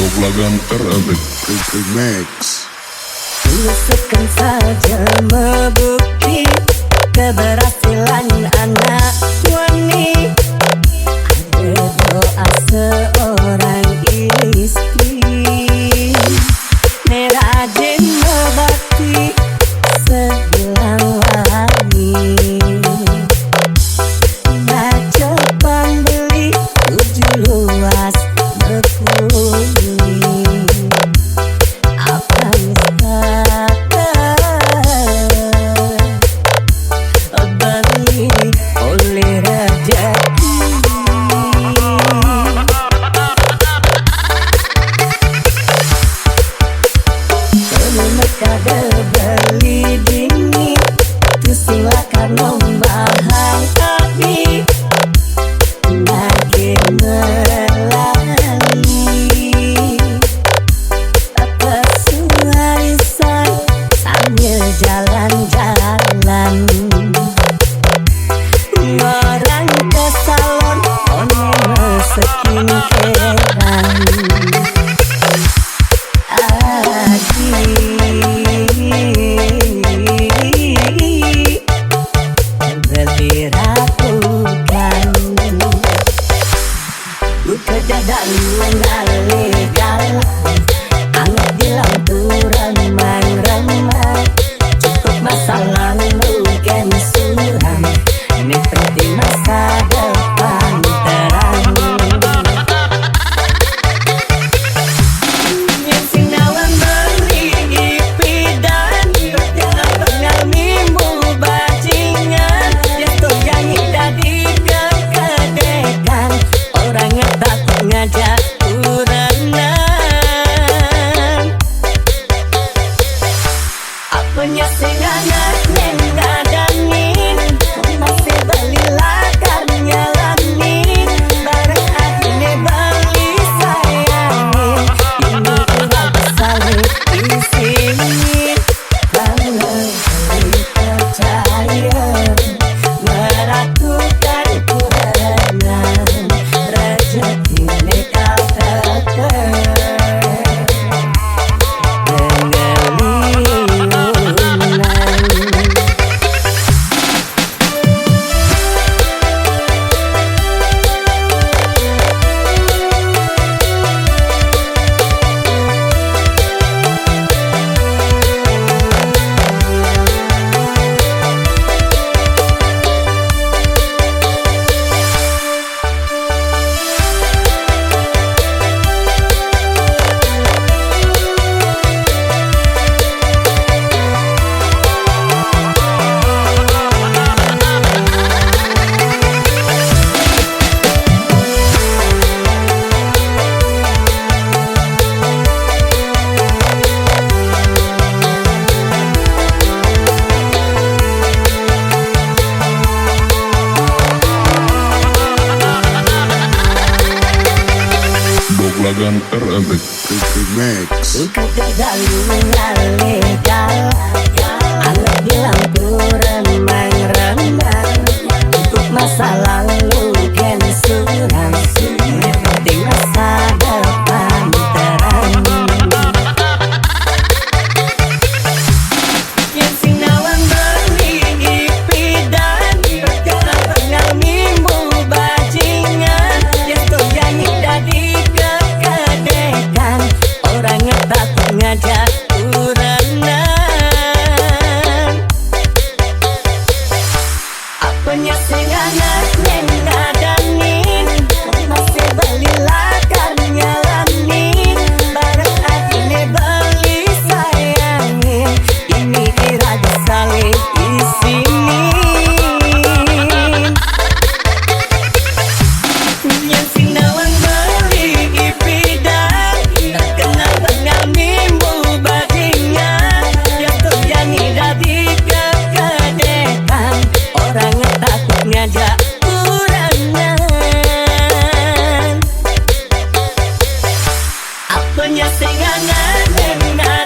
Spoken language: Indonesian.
Doglagan Arabic Max. Tuliskan saja membukti keberhasilan anak wani. Ada doa seorang istri, rajin berbakti sebilang wangi. Baca pembeli 7 luas berkuli. Apa beli oleh rezeki. Kada beli dini tu silakan membahang kami lagi melalui pesuarisan sambil jalan-jalan. Orang ke salon on skincare-an. Buka dada lengan legal, anget di lampu remang-remang. Cukup masa lalu kan suram, ini penting masa depan terang. Yang sinawan beli ipidan, jangan pernah mimbu bajingan. Jatuh yang indah di kekedekan, orangnya takut ngajak uranan. Apanya singanya nenggadangin, masih beli lakar nyalanin. Bareng adine beli sayangin, ini udah besar disini. Kalau beli percaya melakukan kurenan, rezeki nekal teter pengeliunan. Doglagan Arabic Max. Buka kegalungan legal, anget di lampu remang-remang. Untuk masa lalu kan suram, ini penting masa depan terang. Yang sinawan beli ipidan, jangan pernah mimbu bajingan. Jatuh yang indah di kekedekan, orangnya takut ngajak uranan. Apanya singanya nenggadangin, masih beli lakar nyalanin. Bareng adine beli sayangin, ini irada saling isinin. Yang sinawan beli ipidan, terkenal dengan mimbu bajingan. Jatuh yang indah di kekedekan, orangnya takut ngajak uranan. Apanya singanya nenggadangin,